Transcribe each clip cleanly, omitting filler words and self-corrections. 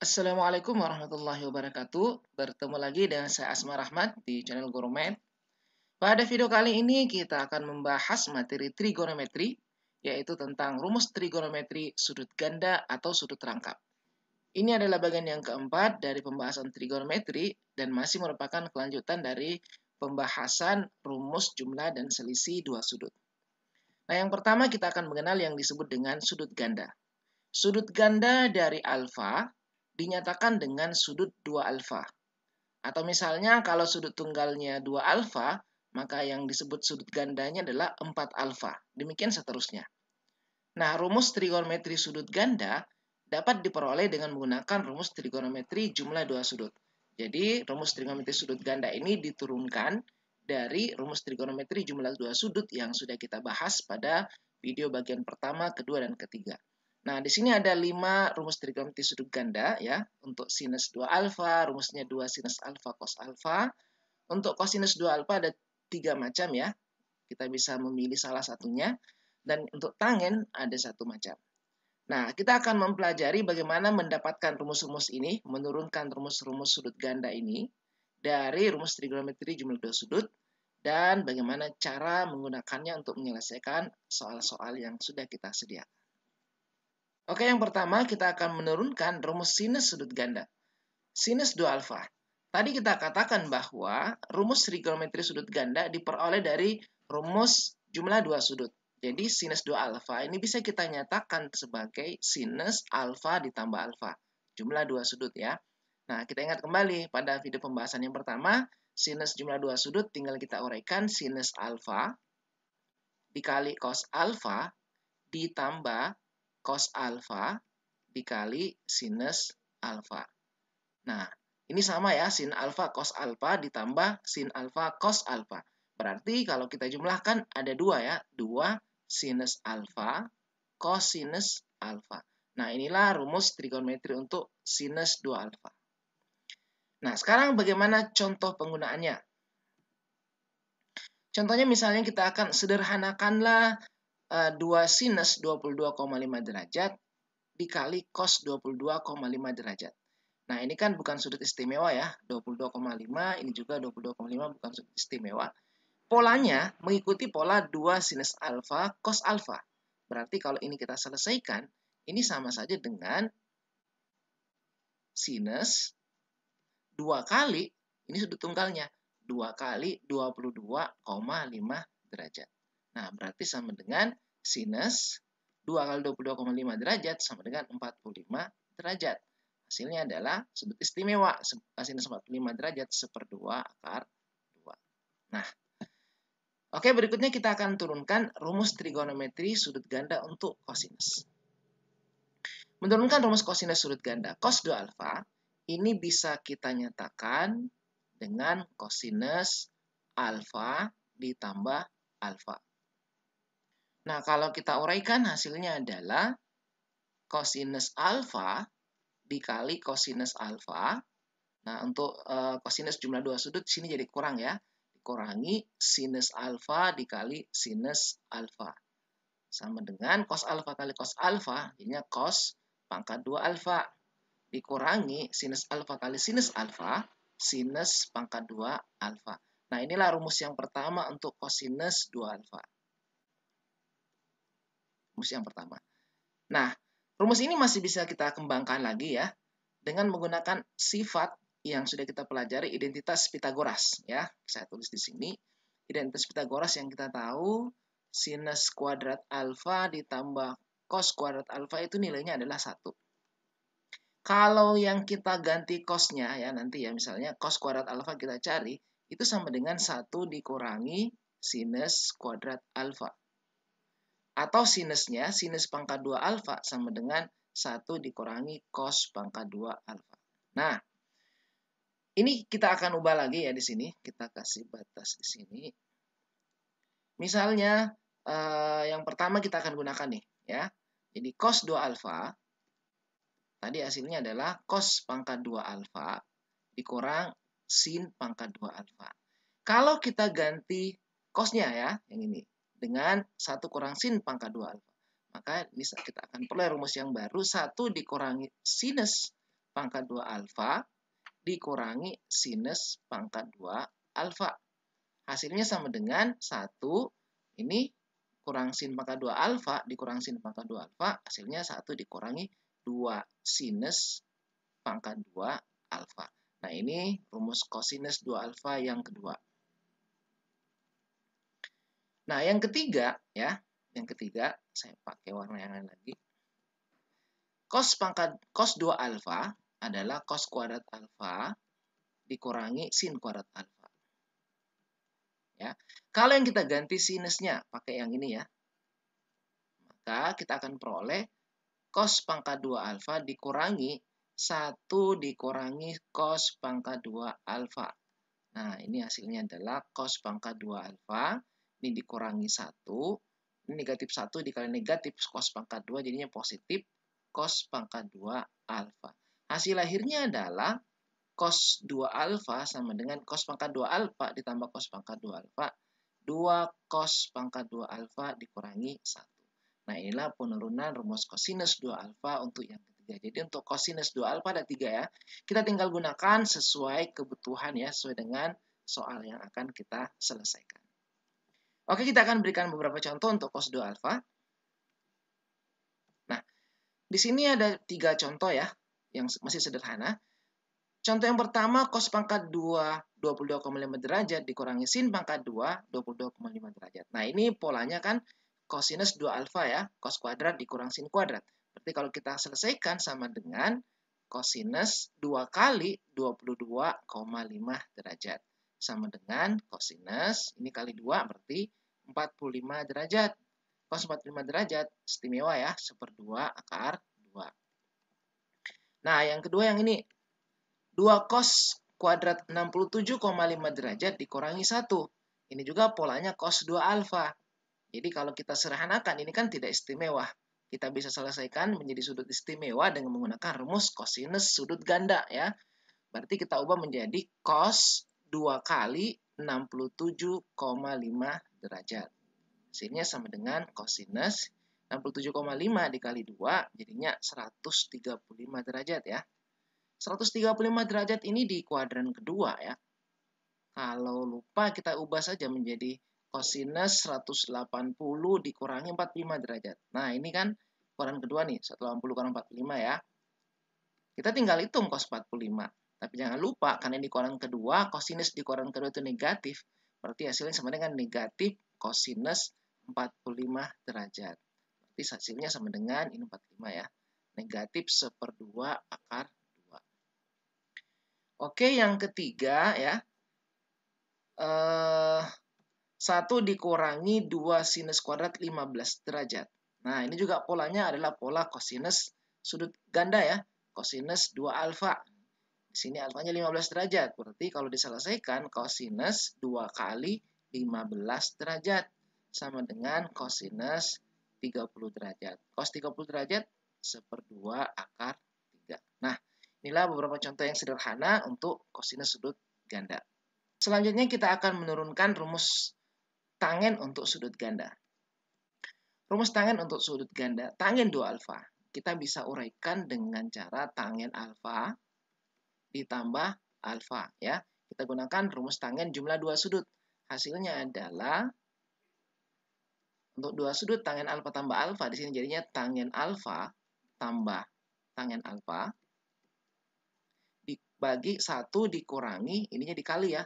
Assalamualaikum warahmatullahi wabarakatuh. Bertemu lagi dengan saya Asma Rahmat di channel Goromet. Pada video kali ini kita akan membahas materi trigonometri, yaitu tentang rumus trigonometri sudut ganda atau sudut rangkap. Ini adalah bagian yang keempat dari pembahasan trigonometri dan masih merupakan kelanjutan dari pembahasan rumus jumlah dan selisih dua sudut. Nah, yang pertama kita akan mengenal yang disebut dengan sudut ganda. Sudut ganda dari alfa dinyatakan dengan sudut 2 alfa. Atau misalnya kalau sudut tunggalnya 2 alfa, maka yang disebut sudut gandanya adalah 4 alfa. Demikian seterusnya. Nah, rumus trigonometri sudut ganda dapat diperoleh dengan menggunakan rumus trigonometri jumlah 2 sudut. Jadi, rumus trigonometri sudut ganda ini diturunkan dari rumus trigonometri jumlah 2 sudut yang sudah kita bahas pada video bagian pertama, kedua, dan ketiga. Nah, di sini ada 5 rumus trigonometri sudut ganda ya. Untuk sinus 2 alfa, rumusnya 2 sinus alfa cos alfa. Untuk kosinus 2 alfa ada 3 macam ya. Kita bisa memilih salah satunya. Dan untuk tangen ada 1 macam. Nah, kita akan mempelajari bagaimana mendapatkan rumus-rumus ini, menurunkan rumus-rumus sudut ganda ini dari rumus trigonometri jumlah 2 sudut, dan bagaimana cara menggunakannya untuk menyelesaikan soal-soal yang sudah kita sediakan. Oke, yang pertama kita akan menurunkan rumus sinus sudut ganda. Sinus 2 alfa. Tadi kita katakan bahwa rumus trigonometri sudut ganda diperoleh dari rumus jumlah 2 sudut. Jadi sinus 2 alfa ini bisa kita nyatakan sebagai sinus alfa ditambah alfa. Jumlah 2 sudut ya. Nah, kita ingat kembali pada video pembahasan yang pertama, sinus jumlah 2 sudut tinggal kita uraikan sinus alfa dikali cos alfa ditambah cos alfa dikali sinus alfa. Nah, ini sama ya, sin alfa cos alfa ditambah sin alfa cos alfa. Berarti kalau kita jumlahkan ada 2 ya, 2 sinus alfa cosinus alfa. Nah, inilah rumus trigonometri untuk sinus 2 alfa. Nah, sekarang bagaimana contoh penggunaannya? Contohnya misalnya kita akan sederhanakanlah 2 sinus 22,5 derajat dikali cos 22,5 derajat. Nah, ini kan bukan sudut istimewa ya, 22,5, ini juga 22,5 bukan sudut istimewa. Polanya mengikuti pola 2 sinus alfa cos alfa. Berarti kalau ini kita selesaikan, ini sama saja dengan sinus 2 kali, ini sudut tunggalnya, 2 kali 22,5 derajat. Nah, berarti sama dengan sinus 2 kali 22,5 derajat sama dengan 45 derajat. Hasilnya adalah sudut istimewa. Sinus 45 derajat /2 akar 2. Nah, oke, berikutnya kita akan turunkan rumus trigonometri sudut ganda untuk kosinus. Menurunkan rumus kosinus sudut ganda cos 2 alfa, ini bisa kita nyatakan dengan kosinus alfa ditambah alfa. Nah, kalau kita uraikan hasilnya adalah kosinus alfa dikali kosinus alfa. Nah, untuk kosinus jumlah 2 sudut sini jadi kurang ya. Dikurangi sinus alfa dikali sinus alfa. Sama dengan cos alfa kali cos alfa, jadinya cos pangkat 2 alfa. Dikurangi sinus alfa kali sinus alfa, sinus pangkat 2 alfa. Nah, inilah rumus yang pertama untuk kosinus 2 alfa. Rumus yang pertama. Nah, rumus ini masih bisa kita kembangkan lagi ya dengan menggunakan sifat yang sudah kita pelajari, identitas Pitagoras ya. Saya tulis di sini. Identitas Pitagoras yang kita tahu sinus kuadrat alfa ditambah cos kuadrat alfa itu nilainya adalah 1. Kalau yang kita ganti cosnya ya nanti ya, misalnya cos kuadrat alfa kita cari, itu sama dengan 1 dikurangi sinus kuadrat alfa. Atau sinusnya, sinus pangkat 2 alfa sama dengan 1 dikurangi cos pangkat 2 alfa. Nah, ini kita akan ubah lagi ya di sini. Kita kasih batas di sini. Misalnya, yang pertama kita akan gunakan nih ya. Jadi cos 2 alfa, tadi hasilnya adalah cos pangkat 2 alfa dikurang sin pangkat 2 alfa. Kalau kita ganti cosnya ya, yang ini, dengan 1 kurang sin pangkat 2 alfa. Maka bisa kita akan peroleh rumus yang baru, 1 dikurangi sinus pangkat 2 alfa dikurangi sinus pangkat 2 alfa. Hasilnya sama dengan 1, ini kurang sin pangkat 2 alfa dikurang sin pangkat 2 alfa, hasilnya 1 dikurangi 2 sinus pangkat 2 alfa. Nah, ini rumus kosinus 2 alfa yang kedua. Nah, yang ketiga ya, saya pakai warna yang lain lagi. Cos 2 alfa adalah cos kuadrat alfa dikurangi sin kuadrat alfa. Ya. Kalau yang kita ganti sinusnya pakai yang ini ya, maka kita akan peroleh cos pangkat 2 alfa dikurangi 1 dikurangi cos pangkat 2 alfa. Nah, ini hasilnya adalah cos pangkat 2 alfa, ini dikurangi 1, ini negatif 1 dikali negatif cos pangkat 2, jadinya positif cos pangkat 2 alfa. Hasil akhirnya adalah cos 2 alfa sama dengan cos pangkat 2 alfa ditambah cos pangkat 2 alfa, 2 cos pangkat 2 alfa dikurangi 1. Nah, inilah penurunan rumus kosinus 2 alfa untuk yang ketiga. Jadi untuk kosinus 2 alfa ada 3 ya. Kita tinggal gunakan sesuai kebutuhan ya, sesuai dengan soal yang akan kita selesaikan. Oke, kita akan berikan beberapa contoh untuk cos 2 alfa. Nah, di sini ada 3 contoh ya, yang masih sederhana. Contoh yang pertama, cos pangkat 2, 22,5 derajat dikurangi sin pangkat 2, 22,5 derajat. Nah, ini polanya kan kosinus 2 alfa ya, cos kuadrat dikurang sin kuadrat. Berarti kalau kita selesaikan sama dengan kosinus 2 kali 22,5 derajat. Sama dengan kosinus, ini kali 2 berarti 45 derajat. Cos 45 derajat, istimewa ya, 1/2 akar 2. Nah, yang kedua yang ini, 2 cos kuadrat 67,5 derajat dikurangi 1. Ini juga polanya cos 2 alfa. Jadi kalau kita sederhanakan, ini kan tidak istimewa. Kita bisa selesaikan menjadi sudut istimewa dengan menggunakan rumus kosinus sudut ganda ya. Berarti kita ubah menjadi cos 2 kali 67,5 derajat. Hasilnya sama dengan kosinus 67,5 dikali 2, jadinya 135 derajat ya. 135 derajat ini di kuadran kedua ya. Kalau lupa kita ubah saja menjadi kosinus 180 dikurangi 45 derajat. Nah, ini kan kuadran kedua nih, 180 kurang 45 ya. Kita tinggal hitung cos 45. Tapi jangan lupa, karena ini kuadran kedua, kosinus di kuadran kedua itu negatif. Berarti hasilnya sama dengan negatif kosinus 45 derajat. Berarti hasilnya sama dengan ini 45 ya. Negatif 1/2 akar 2. Oke, yang ketiga ya. 1 dikurangi 2 sinus kuadrat 15 derajat. Nah, ini juga polanya adalah pola kosinus sudut ganda ya. Kosinus 2 alfa. Di sini alfanya 15 derajat. Berarti kalau diselesaikan kosinus 2 kali 15 derajat. Sama dengan kosinus 30 derajat. Cos 30 derajat 1/2 akar 3. Nah, inilah beberapa contoh yang sederhana untuk kosinus sudut ganda. Selanjutnya kita akan menurunkan rumus tangen untuk sudut ganda. Rumus tangen untuk sudut ganda, tangen 2 alfa. Kita bisa uraikan dengan cara tangen alfa ditambah alfa ya. Kita gunakan rumus tangen jumlah 2 sudut. Hasilnya adalah untuk 2 sudut tangen alfa tambah alfa, di sini jadinya tangen alfa tambah tangen alfa dibagi 1 dikurangi, ininya dikali ya.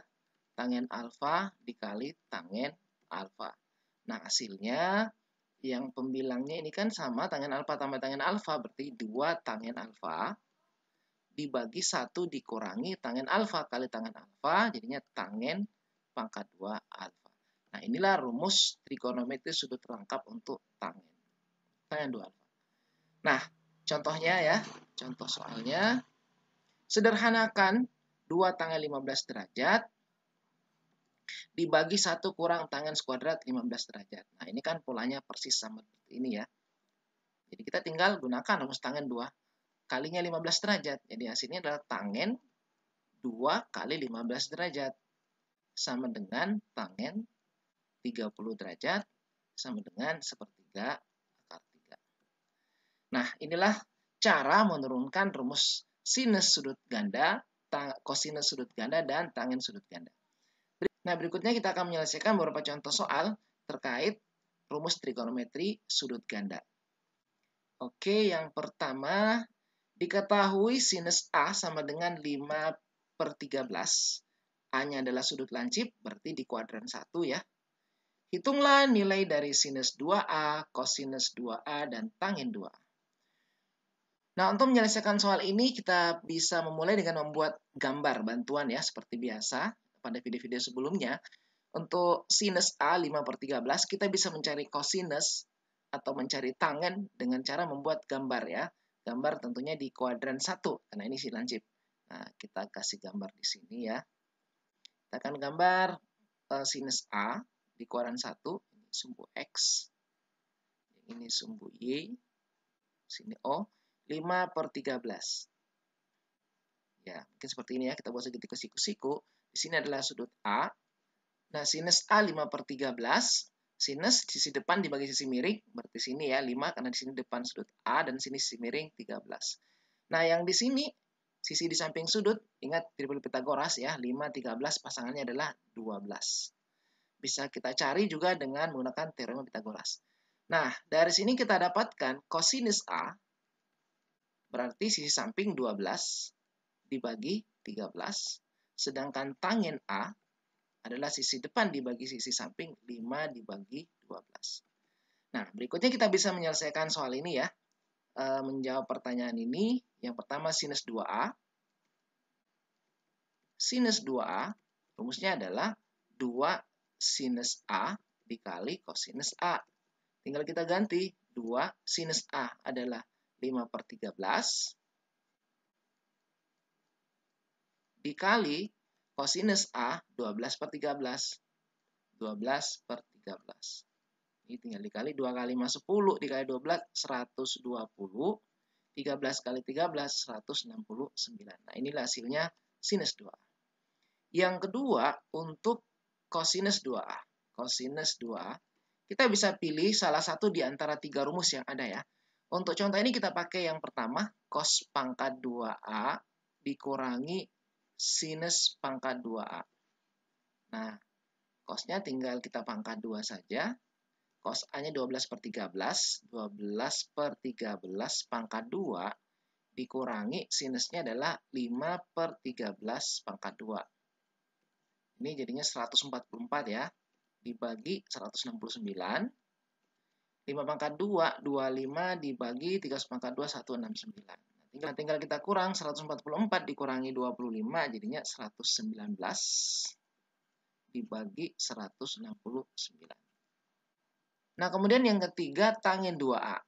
Tangen alfa dikali tangen alfa. Nah, hasilnya yang pembilangnya ini kan sama, tangen alfa tambah tangen alfa, berarti 2 tangen alfa dibagi 1 dikurangi tangen alfa kali tangen alfa, jadinya tangen pangkat 2 alfa. Nah, inilah rumus trigonometri sudut rangkap untuk tangen 2 alfa. Nah, contohnya ya, contoh soalnya, sederhanakan 2 tangen 15 derajat dibagi 1 kurang tangen kuadrat 15 derajat. Nah, ini kan polanya persis sama seperti ini ya. Jadi kita tinggal gunakan rumus tangen 2 kalinya 15 derajat. Jadi hasilnya adalah tangen 2 kali 15 derajat. Sama dengan tangen 30 derajat sama dengan 1/3 akar 3. Nah, inilah cara menurunkan rumus sinus sudut ganda, kosinus sudut ganda, dan tangen sudut ganda. Nah, berikutnya kita akan menyelesaikan beberapa contoh soal terkait rumus trigonometri sudut ganda. Oke, yang pertama, diketahui sinus A sama dengan 5/13. A-nya adalah sudut lancip, berarti di kuadran 1 ya. Hitunglah nilai dari sinus 2A, kosinus 2A, dan tangen 2A. Nah, untuk menyelesaikan soal ini, kita bisa memulai dengan membuat gambar bantuan ya, seperti biasa pada video-video sebelumnya. Untuk sinus A 5/13, kita bisa mencari kosinus atau mencari tangen dengan cara membuat gambar ya. Gambar tentunya di kuadran 1, karena ini si lancip. Nah, kita kasih gambar di sini ya. Kita akan gambar sinus A di kuadran 1, ini sumbu X, ini sumbu Y, sini O, 5/13. Ya, mungkin seperti ini ya, kita buat segitiga siku-siku. Di sini adalah sudut A. Nah, sinus A 5/13, sinus sisi depan dibagi sisi miring, berarti sini ya 5 karena di sini depan sudut A dan sini sisi miring 13. Nah, yang di sini sisi di samping sudut, ingat tripel Pitagoras ya, 5, 13 pasangannya adalah 12. Bisa kita cari juga dengan menggunakan teorema Pitagoras. Nah, dari sini kita dapatkan kosinus A berarti sisi samping 12 dibagi 13, sedangkan tangen A adalah sisi depan dibagi sisi samping 5 dibagi 12. Nah, berikutnya kita bisa menyelesaikan soal ini ya. Menjawab pertanyaan ini, yang pertama sinus 2A. Sinus 2A, rumusnya adalah 2 sinus A dikali kosinus A. Tinggal kita ganti, 2 sinus A adalah 5/13 dikali kosinus A 12/13. 12/13. Ini tinggal dikali 2 kali 5, 10, dikali 12, 120. 13 kali 13, 169. Nah, inilah hasilnya sinus 2A. Yang kedua, untuk kosinus 2A. Kosinus 2A, kita bisa pilih salah satu di antara 3 rumus yang ada ya. Untuk contoh ini kita pakai yang pertama, cos pangkat 2A dikurangi sinus pangkat 2A. Nah, cosnya tinggal kita pangkat 2 saja. Cos A-nya 12/13. 12/13 pangkat 2 dikurangi sinusnya adalah 5/13 pangkat 2. Ini jadinya 144 ya. Dibagi 169. 5 pangkat 2, 25 dibagi 3 pangkat 2, 169. Tinggal kita kurang 144 dikurangi 25, jadinya 119 dibagi 169. Nah, kemudian yang ketiga, tangen 2A.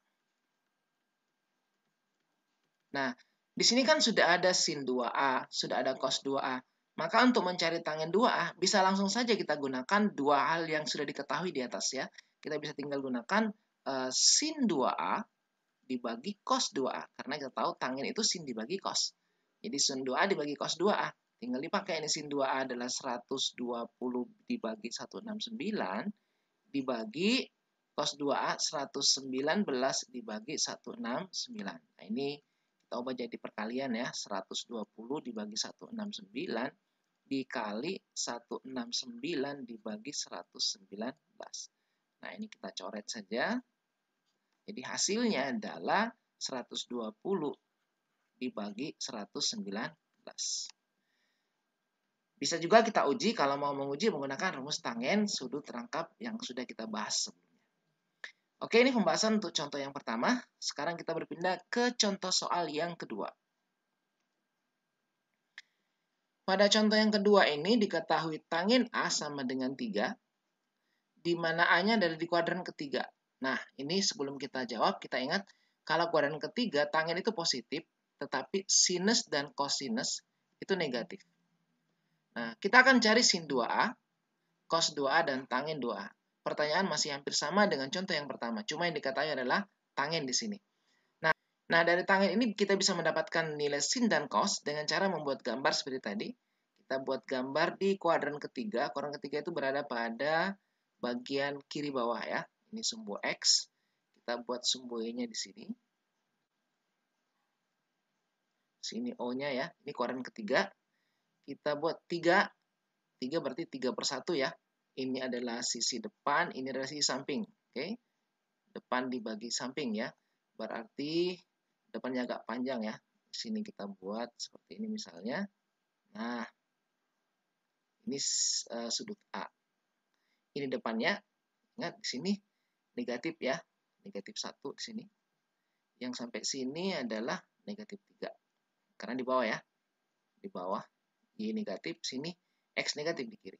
Nah, di sini kan sudah ada sin 2A, sudah ada cos 2A. Maka untuk mencari tangen 2A, bisa langsung saja kita gunakan dua hal yang sudah diketahui di atas ya. Kita bisa tinggal gunakan sin 2A dibagi cos 2A. Karena kita tahu tangen itu sin dibagi cos. Jadi sin 2A dibagi cos 2A. Tinggal dipakai ini sin 2A adalah 120 dibagi 169 dibagi cos 2A 119 dibagi 169. Nah, ini kita ubah jadi perkalian ya. 120 dibagi 169 dikali 169 dibagi 119. Nah, ini kita coret saja. Jadi hasilnya adalah 120 dibagi 119. Bisa juga kita uji kalau mau menguji menggunakan rumus tangen sudut rangkap yang sudah kita bahas sebelumnya. Oke, ini pembahasan untuk contoh yang pertama. Sekarang kita berpindah ke contoh soal yang kedua. Pada contoh yang kedua ini diketahui tangen A sama dengan 3, di mana A-nya ada di kuadran ketiga. Nah, ini sebelum kita jawab, kita ingat, kalau kuadran ketiga, tangen itu positif, tetapi sinus dan kosinus itu negatif. Nah, kita akan cari sin 2A, cos 2A, dan tangen 2A. Pertanyaan masih hampir sama dengan contoh yang pertama, cuma yang diketahui adalah tangen di sini. Nah, dari tangen ini kita bisa mendapatkan nilai sin dan cos dengan cara membuat gambar seperti tadi. Kita buat gambar di kuadran ketiga. Kuadran ketiga itu berada pada bagian kiri bawah ya. Ini sumbu X. Kita buat sumbu Y-nya di sini. Sini O-nya ya. Ini kuadran ketiga. Kita buat 3. 3 berarti 3/1 ya. Ini adalah sisi depan, ini adalah sisi samping. Oke. Depan dibagi samping ya. Berarti depannya agak panjang ya. Di sini kita buat seperti ini misalnya. Nah, ini sudut A. Ini depannya. Ingat di sini negatif ya. Negatif 1 di sini. Yang sampai sini adalah negatif 3. Karena di bawah ya. Di bawah. Y negatif, sini X negatif di kiri.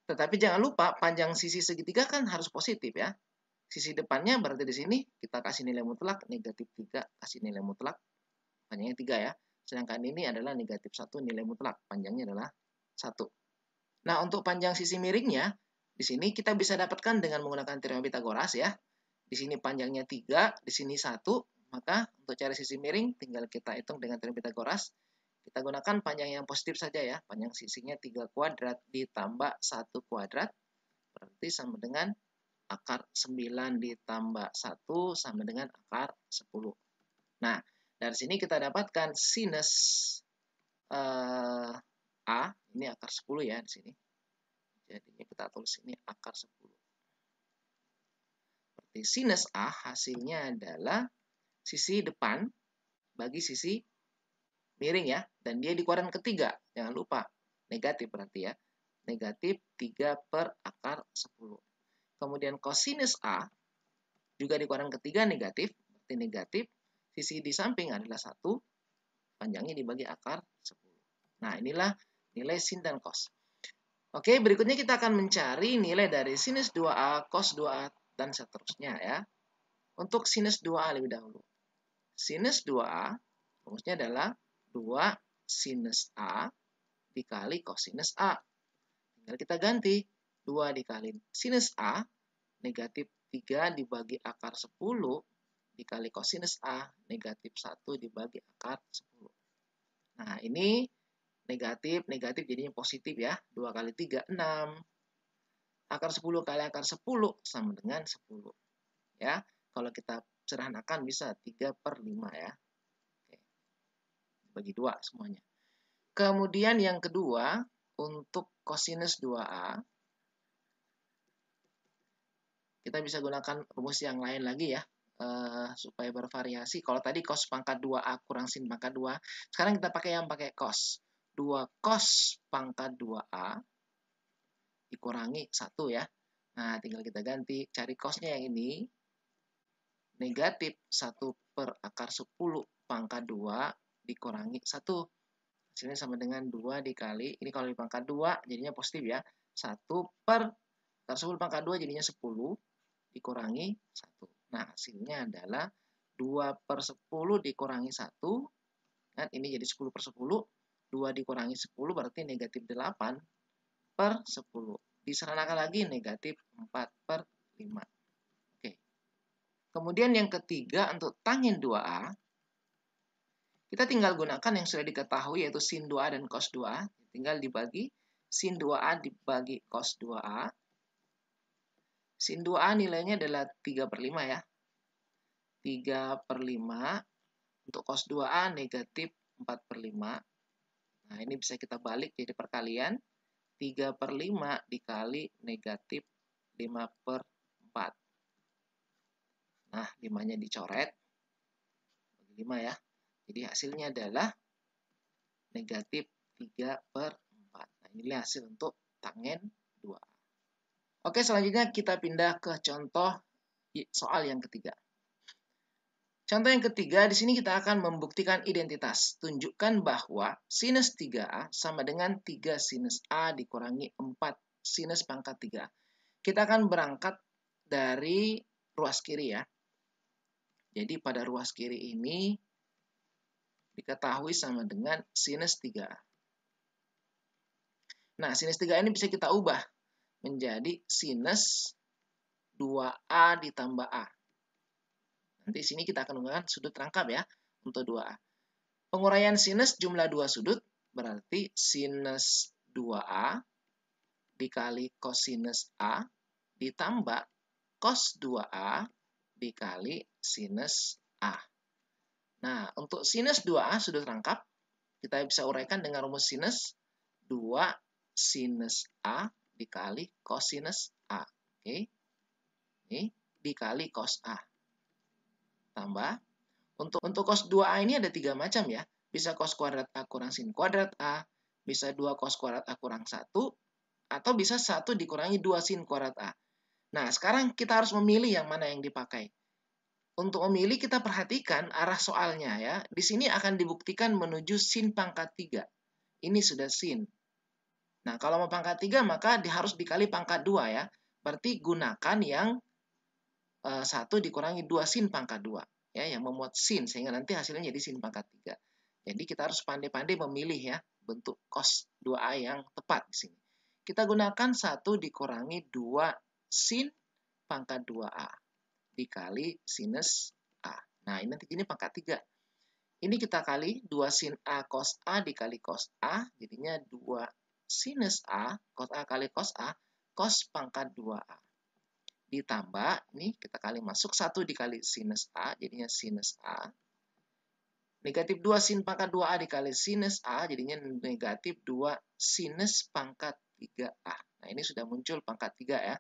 Tetapi jangan lupa panjang sisi segitiga kan harus positif ya. Sisi depannya berarti di sini kita kasih nilai mutlak negatif 3, kasih nilai mutlak. Panjangnya 3 ya. Sedangkan ini adalah negatif 1 nilai mutlak. Panjangnya adalah 1. Nah, untuk panjang sisi miringnya, di sini kita bisa dapatkan dengan menggunakan teorema Pitagoras ya. Di sini panjangnya 3, di sini 1. Maka untuk cari sisi miring, tinggal kita hitung dengan teorema Pitagoras. Kita gunakan panjang yang positif saja ya. Panjang sisinya 3 kuadrat ditambah 1 kuadrat. Berarti sama dengan akar 9 ditambah 1 sama dengan akar 10. Nah, dari sini kita dapatkan sinus A. Ini akar 10 ya di sini. Jadi kita tulis ini akar 10. Berarti sinus A hasilnya adalah sisi depan bagi sisi miring ya, dan dia di kuadran ketiga. Jangan lupa, negatif berarti ya. Negatif 3 per akar 10. Kemudian kosinus A juga di kuadran ketiga negatif, berarti negatif. Sisi di samping adalah 1, panjangnya dibagi akar 10. Nah, inilah nilai sin dan cos. Oke, berikutnya kita akan mencari nilai dari sinus 2A, cos 2A, dan seterusnya ya. Untuk sinus 2A lebih dahulu. Sinus 2A, rumusnya adalah 2 sinus A dikali kosinus A. Tinggal kita ganti. 2 dikali sinus A, negatif 3 dibagi akar 10, dikali kosinus A, negatif 1 dibagi akar 10. Nah, ini negatif, negatif jadinya positif ya. 2 kali 3, 6. Akar 10 kali akar 10 sama dengan 10. Ya, kalau kita sederhanakan bisa 3 per 5 ya. Bagi 2 semuanya. Kemudian yang kedua, untuk kosinus 2A, kita bisa gunakan rumus yang lain lagi ya, supaya bervariasi. Kalau tadi cos pangkat 2A kurang sin pangkat 2, sekarang kita pakai yang pakai cos. 2 cos pangkat 2A dikurangi 1 ya. Nah, tinggal kita ganti, cari cosnya yang ini. Negatif 1 per akar 10 pangkat 2 dikurangi 1. Hasilnya sama dengan 2 dikali, ini kalau di pangkat 2 jadinya positif ya. 1 per akar 10 pangkat 2 jadinya 10 dikurangi 1. Nah, hasilnya adalah 2 per 10 dikurangi 1. Dan ini jadi 10 per 10. 2 dikurangi 10 berarti negatif 8 per 10. Disederhanakan lagi negatif 4 per 5. Oke. Kemudian yang ketiga untuk tangin 2A. Kita tinggal gunakan yang sudah diketahui yaitu sin 2A dan cos 2A. Tinggal dibagi sin 2A dibagi cos 2A. Sin 2A nilainya adalah 3 per 5 ya. 3 per 5. Untuk cos 2A negatif 4 per 5. Nah, ini bisa kita balik jadi perkalian. 3 per 5 dikali negatif 5 per 4. Nah, 5-nya dicoret. Bagi 5 ya. Jadi hasilnya adalah negatif 3 per 4. Nah, inilah hasil untuk tangen 2A. Oke, selanjutnya kita pindah ke contoh soal yang ketiga. Contoh yang ketiga, di sini kita akan membuktikan identitas. Tunjukkan bahwa sinus 3A sama dengan 3 sinus A dikurangi 4 sinus pangkat 3. Kita akan berangkat dari ruas kiri ya. Jadi pada ruas kiri ini diketahui sama dengan sinus 3A. Nah, sinus 3A ini bisa kita ubah menjadi sinus 2A ditambah A. Nanti sini kita akan menggunakan sudut rangkap ya untuk 2A. Penguraian sinus jumlah 2 sudut berarti sinus 2A dikali kosinus A ditambah cos 2A dikali sinus A. Nah, untuk sinus 2A sudut rangkap kita bisa uraikan dengan rumus sinus 2 sinus A dikali kosinus A. Oke. Ini dikali cos A. Tambah. Untuk cos 2A ini ada 3 macam ya. Bisa cos kuadrat A kurang sin kuadrat A. Bisa 2 cos kuadrat A kurang 1. Atau bisa 1 dikurangi 2 sin kuadrat A. Nah, sekarang kita harus memilih yang mana yang dipakai. Untuk memilih, kita perhatikan arah soalnya ya. Di sini akan dibuktikan menuju sin pangkat 3. Ini sudah sin. Nah, kalau mau pangkat 3, maka harus dikali pangkat 2 ya. Berarti gunakan yang 1 dikurangi 2 sin pangkat 2. Ya, yang memuat sin, sehingga nanti hasilnya jadi sin pangkat 3. Jadi kita harus pandai-pandai memilih ya, bentuk cos 2A yang tepat di sini. Kita gunakan 1 dikurangi 2 sin pangkat 2A dikali sinus A. Nah, ini pangkat 3. Ini kita kali 2 sin A cos A dikali cos A, jadinya 2 sinus A, cos A kali cos A, cos pangkat 2A. Ditambah, ini kita kali masuk 1 dikali sinus A, jadinya sinus A. Negatif 2 sin pangkat 2A dikali sinus A, jadinya negatif 2 sinus pangkat 3A. Nah, ini sudah muncul pangkat 3 ya.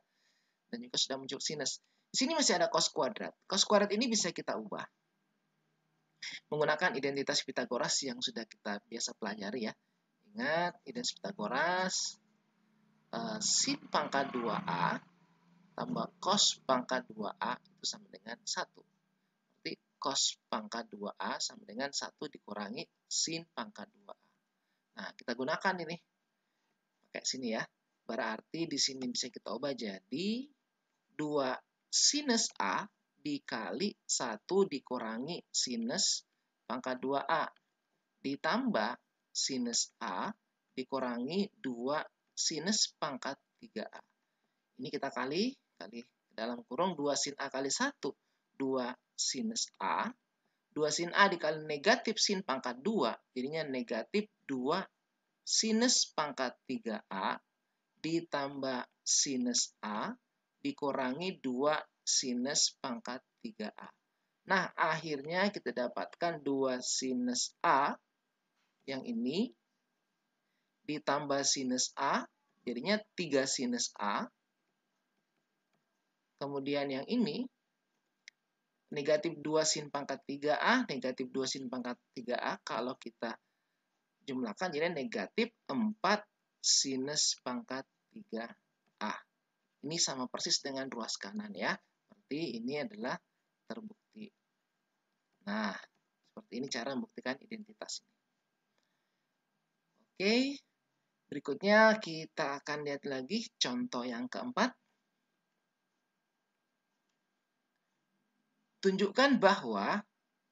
Dan juga sudah muncul sinus. Di sini masih ada cos kuadrat. Cos kuadrat ini bisa kita ubah menggunakan identitas Pitagoras yang sudah kita biasa pelajari ya. Ingat, identitas Pitagoras, sin pangkat 2A tambah cos pangkat 2A itu sama dengan 1. Cos pangkat 2A sama dengan 1 dikurangi sin pangkat 2A. Nah, kita gunakan ini. Pakai sini ya. Berarti di sini bisa kita ubah jadi 2 sinus A dikali 1 dikurangi sinus pangkat 2A. Ditambah sinus A dikurangi 2 sinus pangkat 3A. Ini kita kali dalam kurung 2 sin A kali 1. 2 sinus A. 2 sin A dikali negatif sin pangkat 2. Jadinya negatif 2 sinus pangkat 3A ditambah sinus A dikurangi 2 sinus pangkat 3A. Nah, akhirnya kita dapatkan 2 sinus A yang ini ditambah sinus A, jadinya 3 sinus A. Kemudian yang ini negatif 2 sin pangkat 3A, negatif 2 sin pangkat 3A. Kalau kita jumlahkan jadi negatif 4 sinus pangkat 3A. Ini sama persis dengan ruas kanan ya. Berarti ini adalah terbukti. Nah, seperti ini cara membuktikan identitas ini. Oke, berikutnya kita akan lihat lagi contoh yang keempat. Tunjukkan bahwa,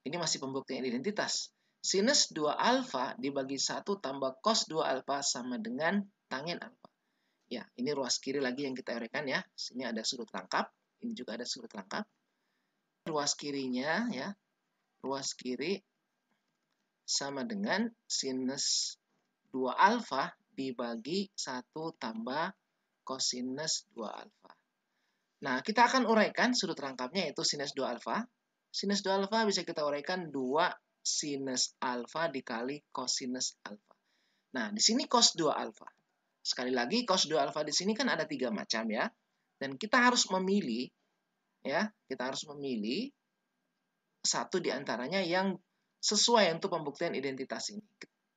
ini masih pembuktian identitas, sinus 2 alfa dibagi 1 tambah cos 2 alfa sama dengan tanggen alfa. Ya, ini ruas kiri lagi yang kita uraikan ya. Sini ada sudut rangkap, ini juga ada sudut rangkap. Ruas kirinya ya, ruas kiri sama dengan sinus 2 alfa dibagi 1 tambah kosinus 2 alfa. Nah, kita akan uraikan sudut rangkapnya yaitu sinus 2 alfa. Sinus 2 alfa bisa kita uraikan 2 sinus alfa dikali kosinus alfa. Nah, di sini cos 2 alfa. Sekali lagi, cos 2 alfa di sini kan ada 3 macam ya. Dan kita harus memilih, ya, kita harus memilih satu di antaranya yang sesuai untuk pembuktian identitas ini.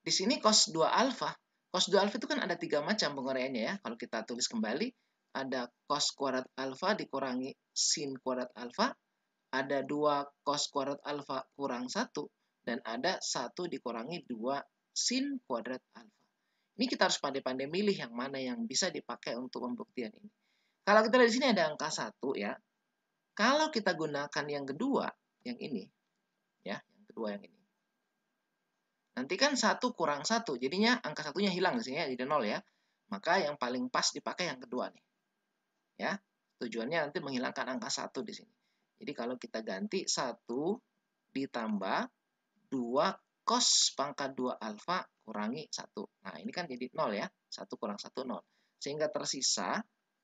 Di sini cos 2 alfa. Cos 2 alfa itu kan ada 3 macam penguraiannya ya. Kalau kita tulis kembali, ada cos kuadrat alfa dikurangi sin kuadrat alfa, ada 2 cos kuadrat alfa kurang 1, dan ada 1 dikurangi 2 sin kuadrat alfa. Ini kita harus pandai-pandai milih yang mana yang bisa dipakai untuk pembuktian ini. Kalau kita lihat di sini ada angka 1 ya. Kalau kita gunakan yang kedua, yang ini, ya, yang kedua yang ini. Nanti kan 1 kurang 1, jadinya angka satunya hilang di sini ya, jadi 0 ya. Maka yang paling pas dipakai yang kedua nih. Ya, tujuannya nanti menghilangkan angka 1 di sini. Jadi kalau kita ganti 1 ditambah 2 cos pangkat 2 alfa kurangi 1. Nah, ini kan jadi 0 ya. 1 kurang 1, 0. Sehingga tersisa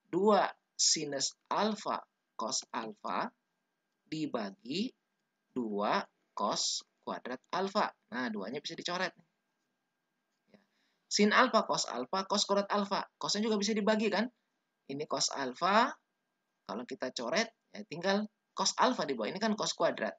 2 sinus alfa cos alfa dibagi 2 cos kuadrat alfa. Nah, 2-nya bisa dicoret. Sin alfa, cos kuadrat alfa. Cosnya juga bisa dibagi kan? Ini cos alfa, kalau kita coret, ya tinggal cos alfa di bawah. Ini kan cos kuadrat.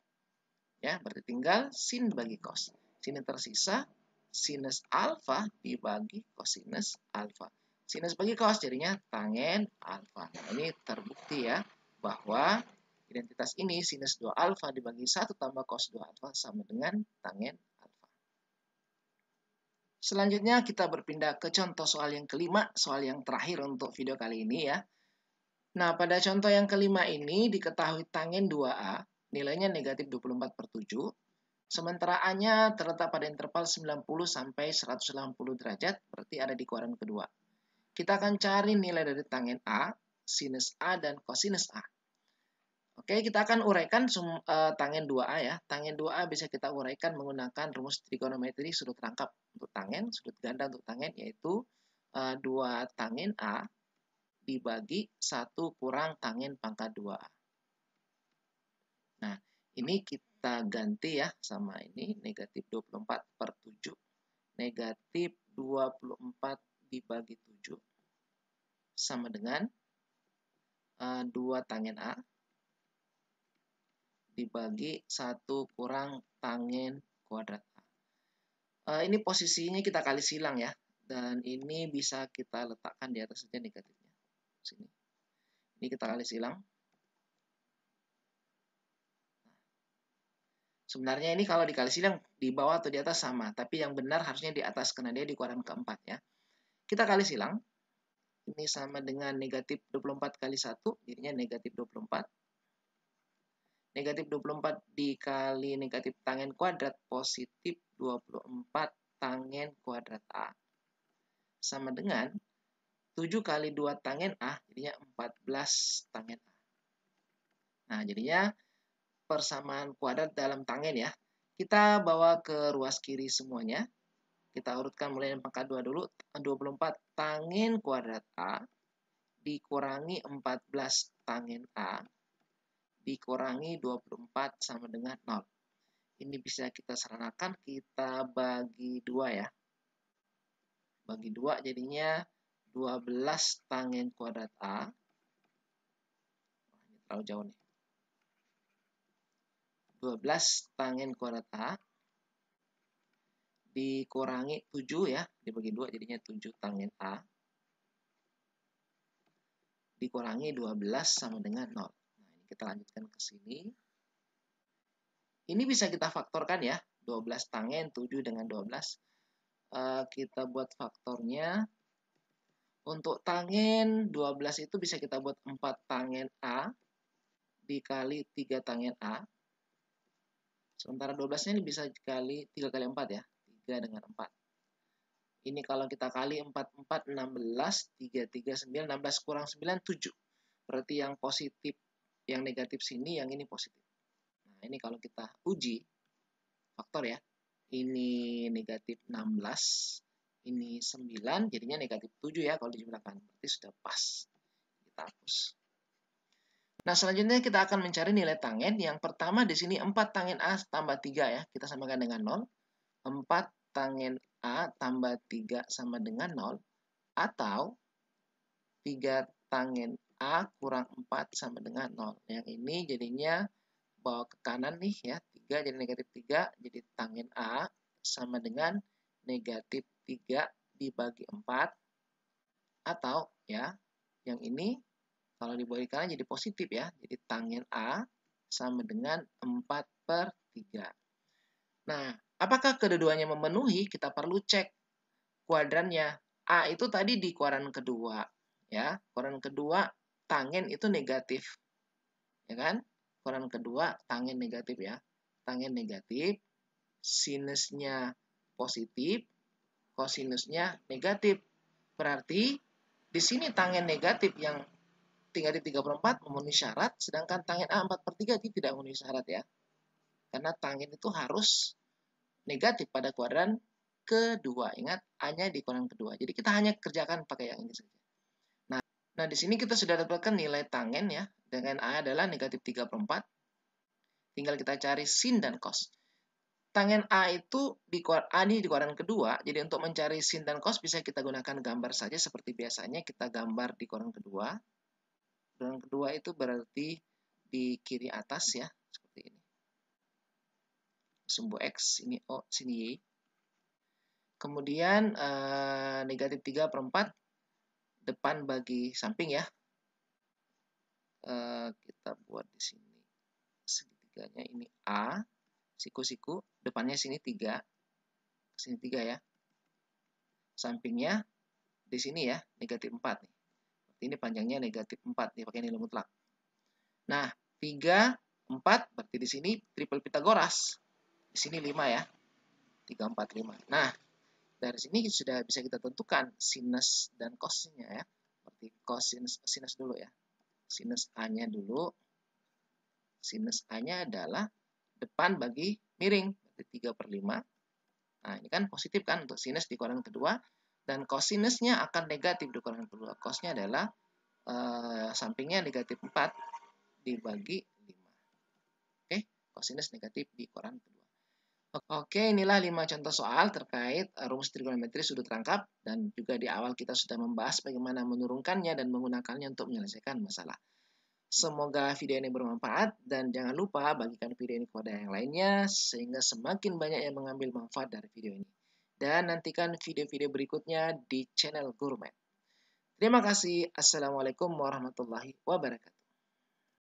Ya, berarti tinggal sin bagi cos. Sini tersisa sinus alfa dibagi kosinus alfa. Sinus bagi cos jadinya tangen alfa. Nah, ini terbukti ya, bahwa identitas ini sinus 2 alfa dibagi 1 tambah cos 2 alfa sama dengan tangen alfa. Selanjutnya kita berpindah ke contoh soal yang kelima, soal yang terakhir untuk video kali ini ya. Nah, pada contoh yang kelima ini diketahui tangen 2A, nilainya negatif 24/7, sementara A-nya terletak pada interval 90 sampai 180 derajat, berarti ada di kuadran kedua. Kita akan cari nilai dari tangen A, sinus A, dan kosinus A. Oke, kita akan uraikan tangen 2A ya. Tangen 2A bisa kita uraikan menggunakan rumus trigonometri sudut rangkap untuk tangen, sudut ganda untuk tangen, yaitu 2 tangen A dibagi 1 kurang tangen pangkat 2A. Nah, ini kita ganti ya sama ini, negatif 24/7. Negatif 24 dibagi 7 sama dengan 2 tangen A dibagi 1 kurang tangen kuadrat A. Ini posisinya kita kali silang ya. Dan ini bisa kita letakkan di atas saja negatifnya. Sini. Ini kita kali silang. Sebenarnya ini kalau dikali silang di bawah atau di atas sama. Tapi yang benar harusnya di atas karena dia di kuadran keempat ya. Kita kali silang. Ini sama dengan negatif 24 kali 1. Jadinya negatif 24. Negatif 24 dikali negatif tangen kuadrat positif 24 tangen kuadrat A. Sama dengan 7 kali 2 tangen A, jadinya 14 tangen A. Nah, jadinya persamaan kuadrat dalam tangen ya. Kita bawa ke ruas kiri semuanya. Kita urutkan mulai dari pangkat 2 dulu. 24 tangen kuadrat A dikurangi 14 tangen A dikurangi 24 sama dengan 0. Ini bisa kita seranakan, kita bagi 2 ya. Bagi 2 jadinya 12 tangen kuadrat A. Ini terlalu jauh nih. 12 tangen kuadrat A dikurangi 7 ya, dibagi 2 jadinya 7 tangen A dikurangi 12 sama dengan 0. Nah, ini kita lanjutkan ke sini. Ini bisa kita faktorkan ya, 12 tangen 7 dengan 12. Kita buat faktornya. Untuk tangen 12 itu bisa kita buat 4 tangen A dikali 3 tangen A. Sementara 12-nya ini bisa dikali 3 kali 4 ya. 3 dengan 4. Ini kalau kita kali 4, 4, 16, 3, 3, 9, 16 kurang 9, 7. Berarti yang positif, yang negatif sini, yang ini positif. Nah, ini kalau kita uji, faktor ya. Ini negatif 16, ini 9, jadinya negatif 7 ya kalau dijumlahkan. Berarti sudah pas. Kita hapus. Nah, selanjutnya kita akan mencari nilai tangen. Yang pertama di sini 4 tangen A tambah 3 ya. Kita samakan dengan 0. 4 tangen A tambah 3 sama dengan 0. Atau 3 tangen A kurang 4 sama dengan 0. Yang ini jadinya bawa ke kanan nih ya. 3 jadi negatif 3. Jadi tangen A sama dengan negatif 3 dibagi 4. Atau ya, yang ini kalau dibagi kanan jadi positif ya. Jadi tangen A sama dengan 4/3. Nah, apakah kedua-duanya memenuhi? Kita perlu cek kuadrannya. A itu tadi di kuadran kedua. Ya, kuadran kedua tangen itu negatif. Ya kan? Kuadran kedua tangen negatif ya. Tangen negatif, sinusnya positif, kosinusnya negatif. Berarti di sini tangen negatif yang 3/34 memenuhi syarat, sedangkan tangen A 4/3 tidak memenuhi syarat ya. Karena tangen itu harus negatif pada kuadran kedua. Ingat, A-nya di kuadran kedua. Jadi kita hanya kerjakan pakai yang ini saja. Nah di sini kita sudah dapatkan nilai tangen ya. Dengan A adalah negatif 3/4. Tinggal kita cari sin dan cos. tangen A itu A ini di koran kedua, jadi untuk mencari sin dan cos bisa kita gunakan gambar saja seperti biasanya kita gambar di koran kedua. Koran kedua itu berarti di kiri atas ya, seperti ini. Sumbu X, ini O, sini Y. Kemudian negatif 3/4 depan bagi samping ya. Kita buat di sini segitiganya, ini A, siku-siku, depannya sini 3, sini 3 ya. Sampingnya di sini ya, negatif 4 nih. Ini panjangnya negatif 4 nih, pakai nilai mutlak. Nah, 3, 4, berarti di sini triple Pitagoras. Di sini 5 ya. 3, 4, 5. Nah, dari sini sudah bisa kita tentukan sinus dan cosnya ya. Berarti sinus dulu ya. Sinus A-nya dulu. Sinus A-nya adalah depan bagi miring, berarti 3/5. Nah, ini kan positif kan untuk sinus di koran kedua. Dan kosinusnya akan negatif di koran kedua. Cosnya adalah sampingnya negatif 4 dibagi 5. Oke, kosinus negatif di koran kedua. Oke, inilah 5 contoh soal terkait rumus trigonometri sudut rangkap. Dan juga di awal kita sudah membahas bagaimana menurunkannya dan menggunakannya untuk menyelesaikan masalah. Semoga video ini bermanfaat dan jangan lupa bagikan video ini kepada yang lainnya sehingga semakin banyak yang mengambil manfaat dari video ini. Dan nantikan video-video berikutnya di channel Guru Math. Terima kasih. Assalamualaikum warahmatullahi wabarakatuh.